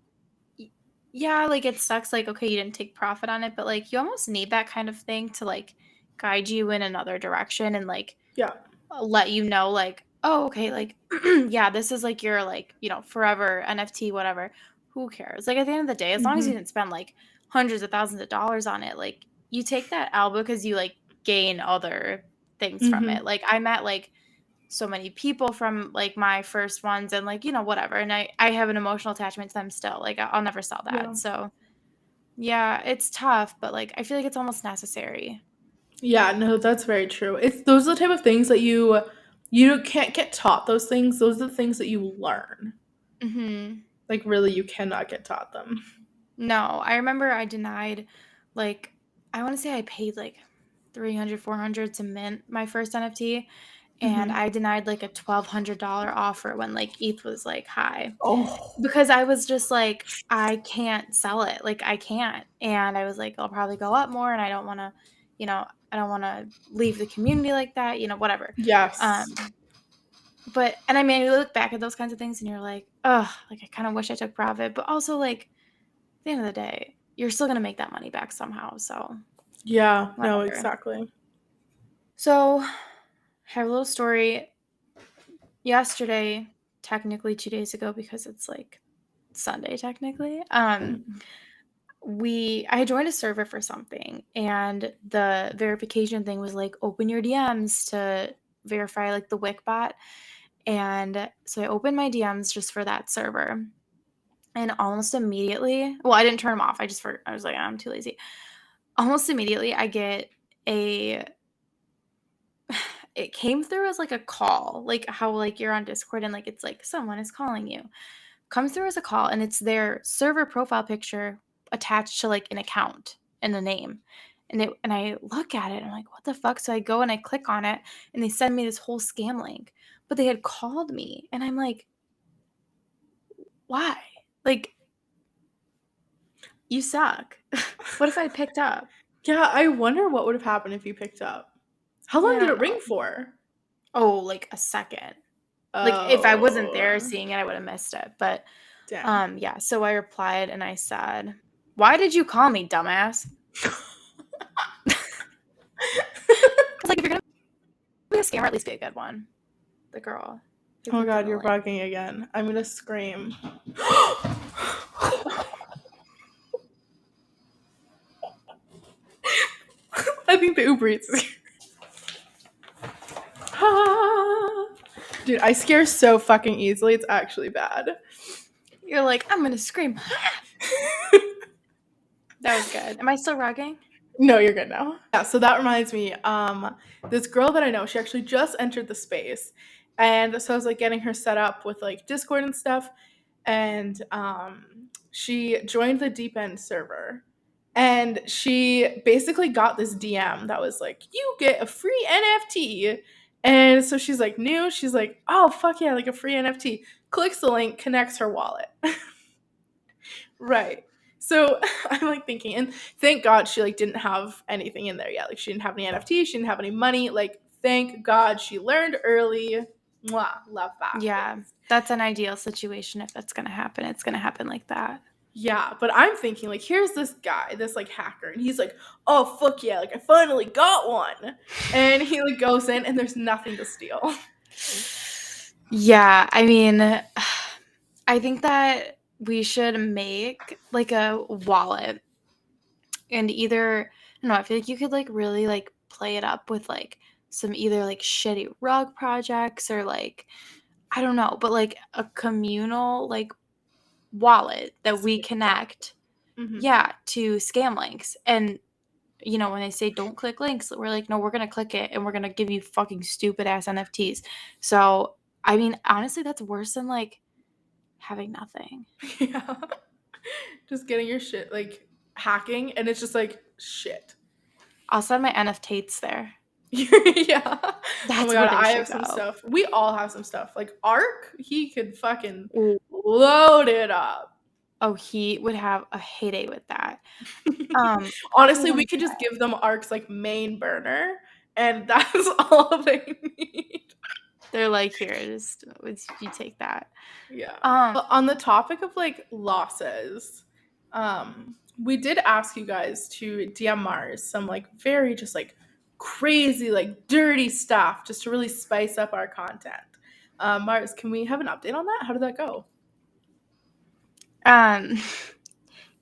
y yeah, like, it sucks, like, okay, you didn't take profit on it, but, like, you almost need that kind of thing to, like, guide you in another direction and, like, Yeah. let you know, like, "Oh, okay, like, yeah, this is, like, your, like, forever NFT, whatever." Who cares? Like, at the end of the day, as long as you Mhm. didn't spend, like, hundreds of thousands of dollars on it, like, you take that L because you, like, gain other things from it. Mhm. Like, I met, like, so many people from, like, my first ones and, like, whatever, and I have an emotional attachment to them still. Like, I'll never sell that. Yeah. So, yeah, it's tough, but, like, I feel like it's almost necessary. Yeah, no, that's very true. It's those are the type of things that you can't get taught those things. Those are the things that you learn. Mhm. Like really you cannot get taught them. No, I remember I denied, like, I wanna say I paid, like, 300, 400 to mint my first NFT, and Mhm. I denied, like, a $1,200 offer when, like, ETH was, like, high, Oh. because I was just like, "I can't sell it, like, I can't," and I was like, "It'll probably go up more, and I don't wanna leave the community like that," whatever, Yes. um, and I mean, you look back at those kinds of things and you're like, "Ugh, like, I kinda wish I took profit," but also, like, at the end of the day, you're still gonna make that money back somehow, so Yeah, no, whatever. exactly. So, I have a little story. Yesterday, technically 2 days ago because it's, like, Sunday technically, Mhm. I joined a server for something, and the verification thing was, like, "Open your DMs to verify, like, the Wick bot," and so I opened my DMs just for that server, and almost immediately I didn't turn them off, I was like, "I'm too lazy." Almost immediately, I get a it came through as like a call, like how like you're on Discord and like it's like someone is calling you. Comes through as a call, and it's their server profile picture attached to like an account and a name. And I look at it and I'm like, what the fuck? So I go and I click on it and they send me this whole scam link. But they had called me and I'm like, why? Like, you suck. What if I picked up? Yeah, I wonder what would have happened if you picked up. How Yeah, long I did don't it ring know. for? Oh, like a second. Like if I wasn't there Oh, seeing it, I would have missed it. But dang. yeah, so I replied and I said, "Why did you call me, dumbass?" Cuz like if you're going to be a scammer, at least be a good one. The girl who Oh clicked on god, the you're link. bugging again. I'm gonna scream. I think the Uber Eats is here. Dude, I scare so fucking easily. It's actually bad. You're like, "I'm going to scream." That was good. Am I still rugging? No, you're good now. Yeah, so that reminds me, this girl that I know, she actually just entered the space. And so I was like getting her set up with like Discord and stuff. And she joined the deep end server. And she basically got this DM that was like, you get a free NFT. And so she's like new. She's like, oh fuck yeah, like a free NFT. Clicks the link, connects her wallet. Right. So I'm like thinking, and thank God she like didn't have anything in there yet. Like she didn't have any NFT, she didn't have any money. Like thank God she learned early. Mwah, love that. Yeah. That's an ideal situation if it's going to happen. It's going to happen like that. Yeah, but I'm thinking like here's this guy, this like hacker, and he's like, oh fuck yeah, like I finally got one. And he like goes in and there's nothing to steal. Yeah, I mean, I think that we should make like a wallet and either I don't know, I feel like you could like really like play it up with like some either like shitty rug projects or like I don't know, but like a communal like wallet that we connect, Mm-hmm. yeah, to scam links. And when they say don't click links, we're like, no, we're gonna click it and we're gonna give you fucking stupid ass NFTs. So I mean, honestly, that's worse than like having nothing. Yeah. Just getting your shit like hacking and it's just like shit. I'll send my NFTs there. Yeah. Oh my That's where god, they I should have some go. stuff. We all have some stuff. Like Ark, he could fucking Ooh. load it up. Oh, he would have a heyday with that. I Honestly, we want could just that. give them Ark's like main burner, and that's all they need. They're like, here, just you take that. Yeah. On the topic of like losses, we did ask you guys to DM Mars some like very just like crazy like dirty stuff just to really spice up our content. Mars, can we have an update on that? How did that go? Um,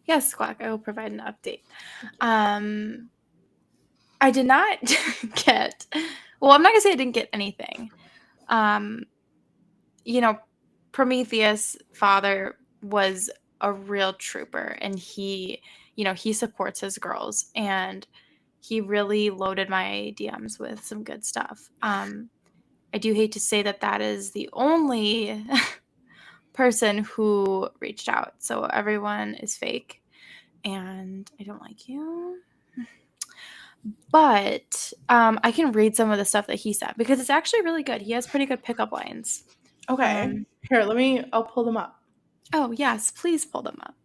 yes, Squawk, I will provide an update. I did not get, well, I'm not gonna say I didn't get anything. Um, you know, Prometheus' father was a real trooper and he supports his girls and he really loaded my DMs with some good stuff. I do hate to say that that is the only person who reached out. So everyone is fake and I don't like you. But I can read some of the stuff that he said because it's actually really good. He has pretty good pickup lines. Okay. Here, I'll pull them up. Oh, yes, please pull them up.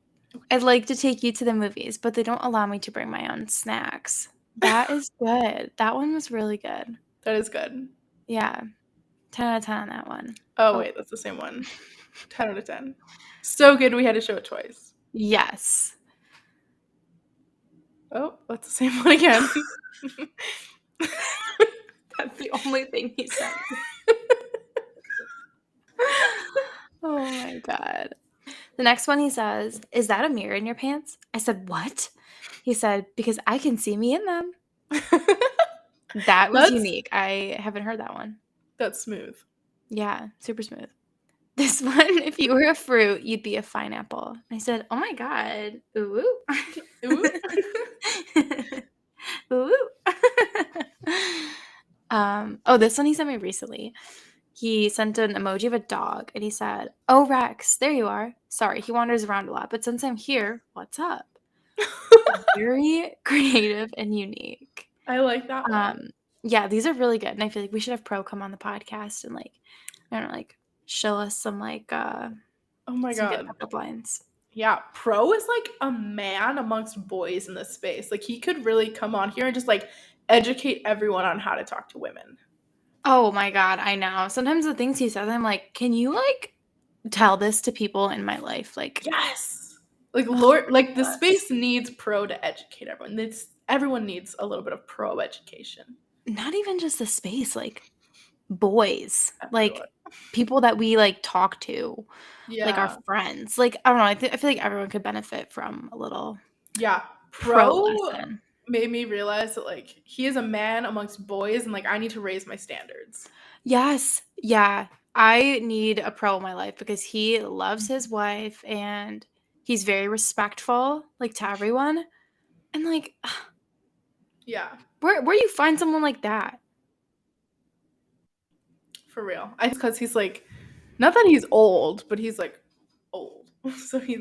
I'd like to take you to the movies, but they don't allow me to bring my own snacks. That is good. That one was really good. That is good. Yeah. 10 out of 10 on that one. Oh, Oh, wait, that's the same one. 10 out of 10. So good we had to show it twice. yes. Oh, that's the same one again. That's the only thing he said. Oh my God. The next one he says, "Is that a mirror in your pants?" I said, "What?" He said, "Because I can see me in them." That was That's unique. I haven't heard that one. that's smooth. Yeah, super smooth. This one, "If you were a fruit, you'd be a pineapple." I said, "Oh my God. Ooh. Ooh. Ooh." Oh, this one he sent me recently. He sent an emoji of a dog, and he said, "Oh, Rex, there you are. Sorry, he wanders around a lot, but since I'm here, what's up?" Very creative and unique. I like that one. Yeah, these are really good, and I feel like we should have Pro come on the podcast and, like, I don't know, like, show us some, like, Oh my some good god. pickup lines. Yeah, Pro is like a man amongst boys in this space. Like he could really come on here and just like educate everyone on how to talk to women. Oh my god, I know. Sometimes the things he says, I'm like, "Can you, like, tell this to people in my life?" Like, Yes. Like oh Lord, like my the gosh. space needs Pro to educate everyone. Everyone needs a little bit of Pro education. Not even just the space, like, boys, Everyone. like, people that we, like, talk to, like, our Yeah. friends. Like, I don't know, I feel like everyone could benefit from a little Yeah. pro Pro lesson. made me realize that like he is a man amongst boys and like I need to raise my standards. Yes. Yeah. I need a pro in my life because he loves his wife and he's very respectful, like, to everyone. And, like, Yeah, where do you find someone like that? for real. I think because he's like, not that he's old, but he's like old. So he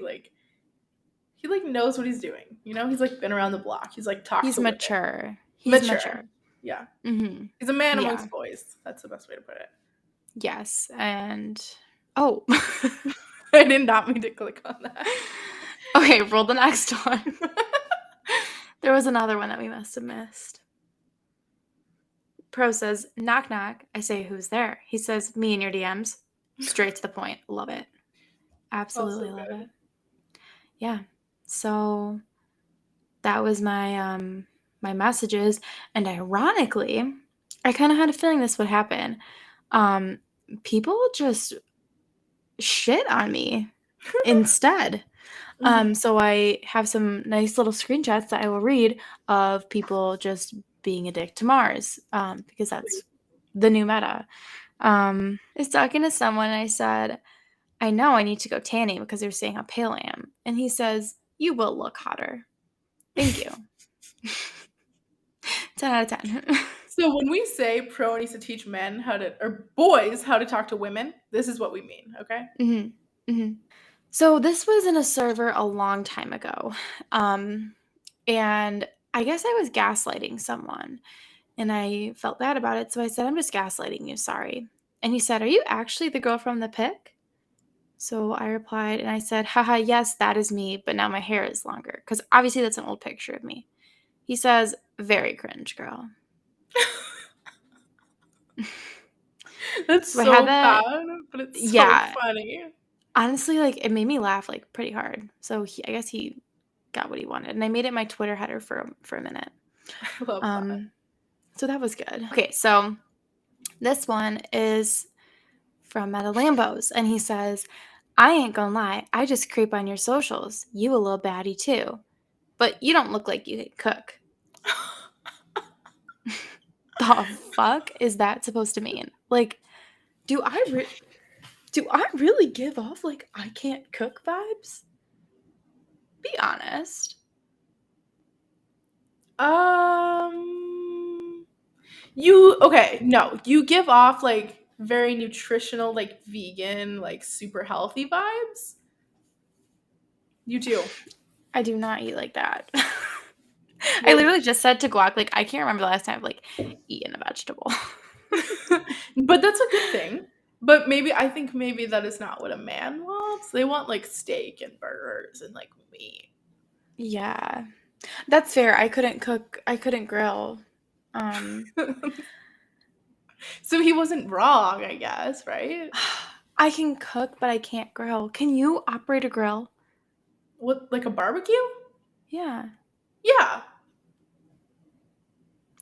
knows what he's doing. You know, he's like been around the block. He's like talked He's to women. mature. He's Mature. mature. Yeah. Mhm. He's a man Yeah. amongst boys. That's the best way to put it. Yes, and oh. I did not mean to click on that. Okay, roll the next one. There was another one that we must have missed. Pro says, "Knock, knock." I say, "Who's there?" He says, "Me in your DMs." Straight to the point. Love it. Also Absolutely love good. it. Yeah. So that was my messages, and ironically, I kind of had a feeling this would happen. Um, People just shit on me instead. Mhm. So I have some nice little screenshots that I will read of people just being a dick to Mars, because that's Sweet. the new meta. I was talking to someone and I said, "I know I need to go tanning because they're saying how pale I am." And he says, "You will look hotter." Thank you. 10 out of 10. So when we say Pro needs to teach men how to, or boys how to talk to women, this is what we mean, okay? hmm hmm So this was in a server a long time ago. And I guess I was gaslighting someone. And I felt bad about it, so I said, "I'm just gaslighting you, sorry." And he said, "Are you actually the girl from the pic?" So I replied and I said, "Haha, yes, that is me, but now my hair is longer." Because obviously that's an old picture of me. He says, "Very cringe, girl." That's So I had so that. bad, but it's so Yeah. funny. Honestly, like, it made me laugh, like, pretty hard. So I guess he got what he wanted. And I made it my Twitter header for a minute. I love that. Um, so that was good. Okay, so this one is from Meta Lambos, and he says, "I ain't gonna lie, I just creep on your socials. You a little baddie too, but you don't look like you can cook." The fuck is that supposed to mean? Like, do do I really give off like I can't cook vibes? Be honest. Um, you okay? No, you give off like very nutritional, like vegan, like super healthy vibes. You do. I do not eat like that. I You're, literally just said to guac, like, I can't remember the last time I've like eaten a vegetable. but that's a good thing. But maybe I think maybe that is not what a man wants. They want like steak and burgers and like meat. Yeah. That's fair. I couldn't cook. I couldn't grill. Um So he wasn't wrong, I guess, right? I can cook, but I can't grill. Can you operate a grill? What, like a barbecue? Yeah. Yeah.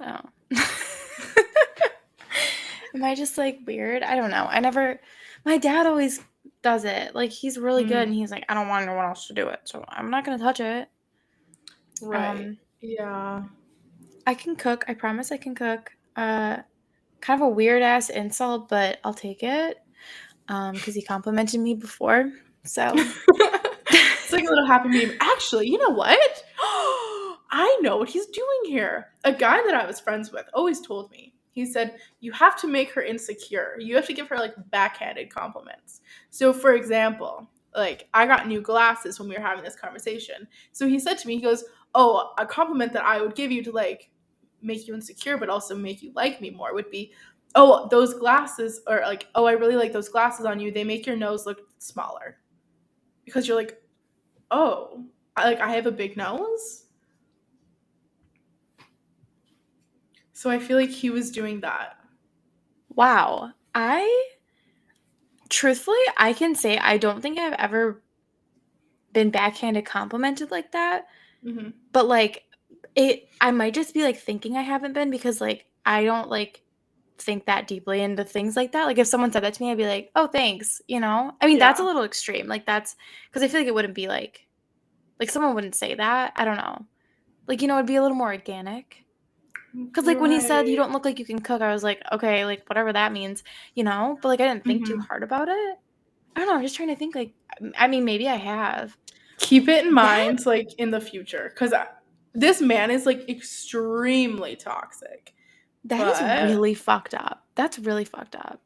Oh. Am I just like weird? I don't know. My dad always does it. Like, he's really good and Mm, he's like, "I don't want anyone else to do it, so I'm not gonna touch it." right. Um, Yeah. I can cook. I promise I can cook. Kind of a weird ass insult, but I'll take it. Because he complimented me before. So It's like a little happy medium. Actually, you know what? I know what he's doing here. A guy that I was friends with always told me. He said, you have to make her insecure. You have to give her like backhanded compliments. So, for example, like I got new glasses when we were having this conversation. So he said to me, he goes, oh, a compliment that I would give you to like make you insecure, but also make you like me more would be, oh, those glasses, or like, oh, I really like those glasses on you. They make your nose look smaller. Because you're like, oh, I have a big nose. So I feel like he was doing that. Wow. Truthfully, I can say I don't think I've ever been backhanded complimented like that. Hmm. But like I might just be like thinking I haven't been because like I don't like think that deeply into things like that. Like if someone said that to me, I'd be like, "Oh, thanks," you know? I mean, that's a Yeah. little extreme. Like that's because I feel like it wouldn't be like someone wouldn't say that. I don't know. Like, it'd be a little more organic. Because like when he said you Right. don't look like you can cook, I was like, okay, like whatever that means, But like I didn't think too Hmm. hard about it. I don't know. I'm just trying to think like I mean, maybe I have. Keep it in That mind, like in the future, because this man is like extremely toxic. that is But really fucked up. That's really fucked up.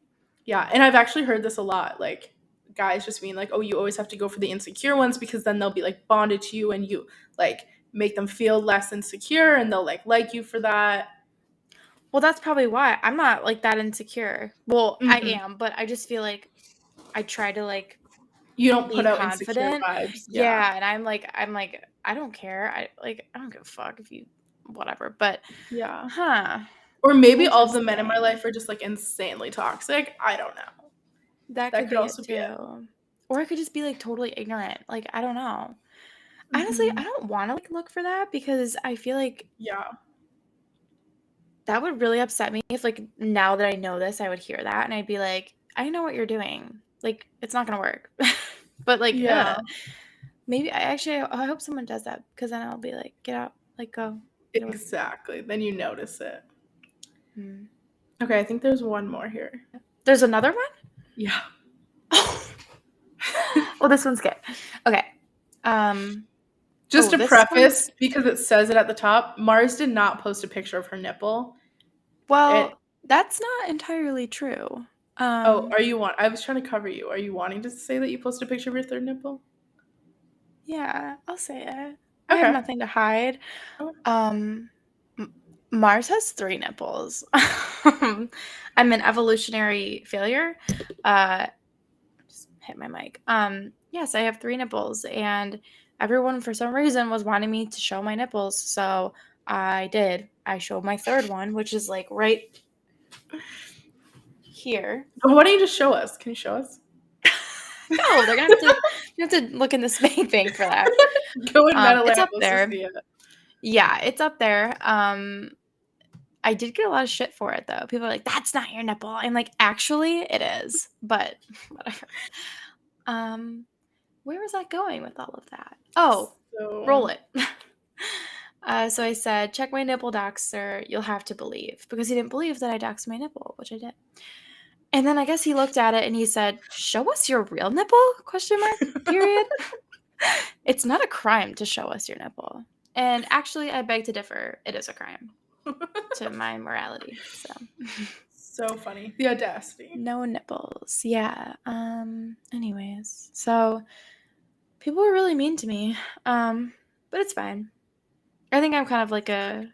yeah, and I've actually heard this a lot. Like guys just being like, "Oh, you always have to go for the insecure ones because then they'll be like bonded to you, and you like make them feel less insecure, and they'll like you for that." Well, that's probably why I'm not like that insecure. Well, I Hmm. am, but I just feel like I try to like You don't be put out insecure confident. vibes. Yeah. Yeah, and I'm like I don't care. I don't give a fuck if you whatever. But Yeah. huh, Or maybe all of the men in my interesting. life are just like insanely toxic. I don't know. That That could could be it also be it. too. Or I could just be like totally ignorant. Like I don't know. Honestly, I Hmm. don't want to like look for that because I feel like Yeah. that would really upset me if like now that I know this, I would hear that and I'd be like, I know what you're doing. Like it's not gonna work. But like, Yeah. maybe I hope someone does that because then I'll be like, get out, like go, get away. Exactly. Then you notice it. Hmm. Okay, I think there's one more here. There's another one? Yeah. Well, this one's good. Okay. Um, Just oh, to this preface, one's because it says it at the top, Mars did not post a picture of her nipple. And well, that's not entirely true. oh, Um, are you want? I was trying to cover you. Are you wanting to say that you posted a picture of your third nipple? yeah, I'll say it. I have Okay. nothing to hide. Oh. Um, M- Mars has three nipples. I'm an evolutionary failure. Uh, just hit my mic. Yes, I have three nipples, and everyone for some reason was wanting me to show my nipples, so I did. I showed my third one, which is like right here. Why don't you just show us? Can you show us? No, they're gonna have to you have to look in the spank bank for that. Go in It's Meadowland up to there. see it. Yeah, it's up there. I did get a lot of shit for it though. People are like, "That's not your nipple." I'm like, "Actually, it is." But whatever. Um, where was I going with all of that? Oh, So roll it. So I said, "Check my nipple doxer. You'll have to believe," because he didn't believe that I doxed my nipple, which I did. And then I guess he looked at it and he said, "Show us your real nipple?" Question mark. Period. It's not a crime to show us your nipple. And actually, I beg to differ. It is a crime to my morality. So so funny. The audacity. no nipples. Yeah. Anyways, so people were really mean to me. But it's fine. I think I'm kind of like an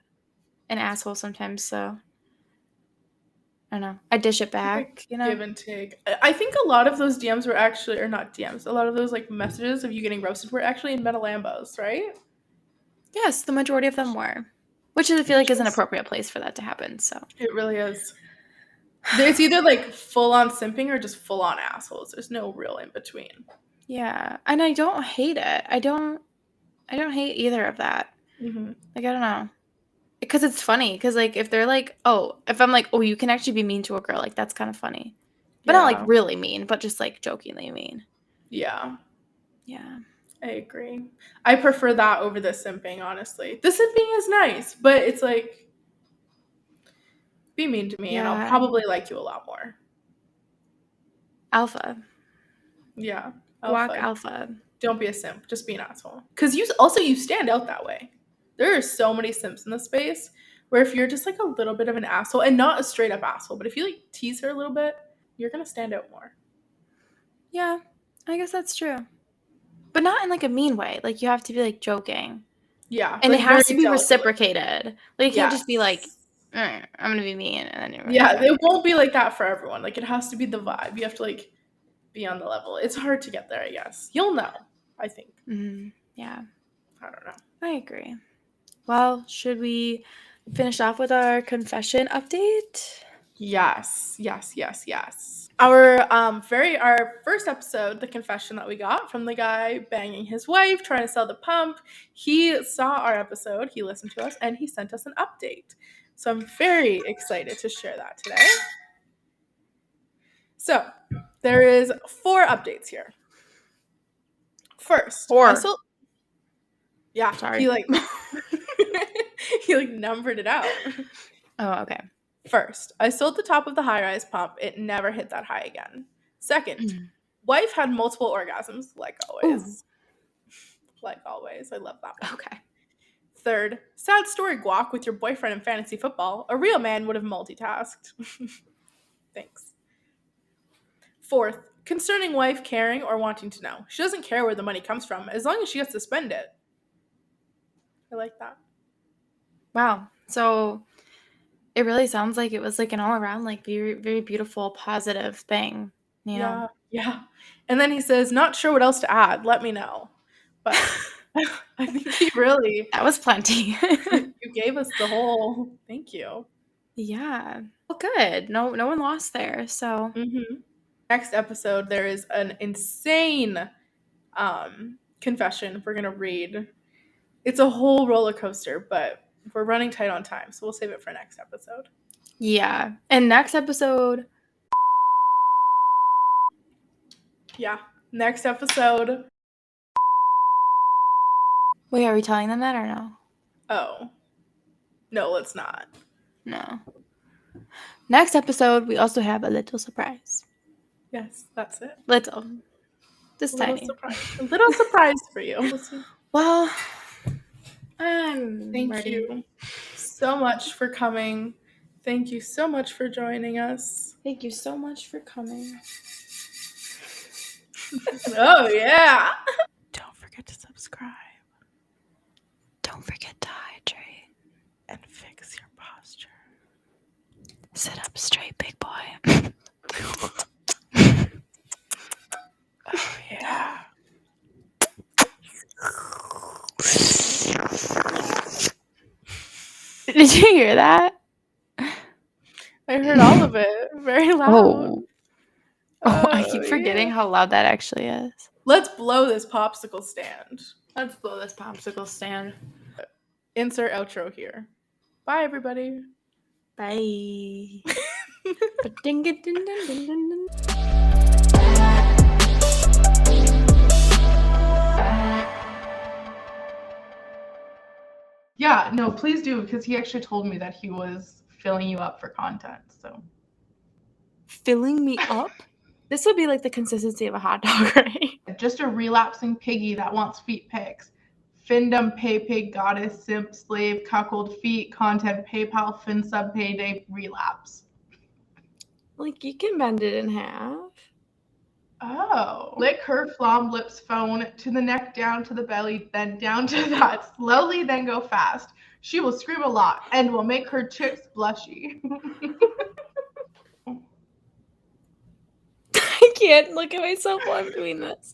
asshole sometimes, so I don't know. I dish it Like back. give and take. I think a lot of those DMs were actually, or not DMs, a lot of those like messages of you getting roasted were actually in Meta Lambos, right? Yes, the majority of them were. Which I feel like Which is an is, appropriate place for that to happen. So it really is. There's either like full on simping or just full on assholes. There's no real in between. yeah. And I don't hate it. I don't hate either of that. Hmm. Like I don't know. Because it's funny. Because like if they're like, oh, if I'm like, oh, you can actually be mean to a girl, like that's kind of funny. But not like Yeah. really mean, but just like jokingly mean. Yeah. Yeah. I agree. I prefer that over the simping, honestly. The simping is nice, but it's like, be mean to me and I'll Yeah. probably like you a lot more. Alpha. Yeah. Guac Alpha. alpha. Don't be a simp. Just be an asshole. Because you stand out that way. There are so many simps in the space Where if you're just like a little bit of an asshole, and not a straight up asshole, but if you like tease her a little bit, you're gonna stand out more. Yeah, I guess that's true. But not in like a mean way. Like you have to be like joking. Yeah, And it like has to very be delicately. reciprocated. Like it can't just be like, Yes. I'm gonna be mean and then Yeah, it won't be like that for everyone. Like it has to be the vibe. You have to like be on the level. It's hard to get there, I guess. You'll know, I think. Yeah. I don't know. I agree. Well, should we finish off with our confession update? Yes. Our first episode, the confession that we got from the guy banging his wife, trying to sell the pump, he saw our episode, he listened to us, and he sent us an update. So I'm very excited to share that today. So there is 4 updates here. First, Or he like he like numbered it out. Oh, okay. First, I sold the top of the high-rise pump. It never hit that high again. Second, wife had multiple orgasms, like always. Ooh. Like always. I love that one. Okay. Third, sad story guac with your boyfriend in fantasy football. A real man would have multitasked. Thanks. Fourth, concerning wife caring or wanting to know. She doesn't care where the money comes from, as long as she gets to spend it. I like that. Wow. So it really sounds like it was like an all around, like very, very beautiful, positive thing. You know? Yeah. And then he says, not sure what else to add. Let me know. But I think he really... That was plenty. You gave us the whole... Thank you. Yeah. Well, good. No one lost there. So... Next episode, there is an insane confession we're going to read. It's a whole roller coaster, but we're running tight on time, so we'll save it for next episode. Yeah. And next episode... Yeah. Next episode... Wait, are we telling them that or no? Oh. No, let's not. No. Next episode, we also have a little surprise. Yes, that's it. Little. Just tiny. A little surprise for you. Well, Thank you so much for coming. Thank you so much for joining us. Thank you so much for coming. Oh, yeah. Don't forget to subscribe. Don't forget to hydrate. And fix your posture. Sit up straight, big boy. Oh, yeah. Did you hear that? I heard all of it. Very loud. Oh, I keep forgetting how loud that actually is. Let's blow this popsicle stand. Insert outro here. Bye, everybody. Bye. Yeah, no, please do, because he actually told me that he was filling you up for content, so. Filling me up? This would be like the consistency of a hot dog, right? Just a relapsing piggy that wants feet pics. Findom, pay pig, goddess, simp, slave, cuckold, feet, content, PayPal, fin sub, payday, relapse. Like, you can bend it in half. Oh. Lick her flom lips phone to the neck, down to the belly, then down to that. Slowly, then go fast. She will scream a lot and will make her chicks blushy. I can't look at myself while I'm doing this.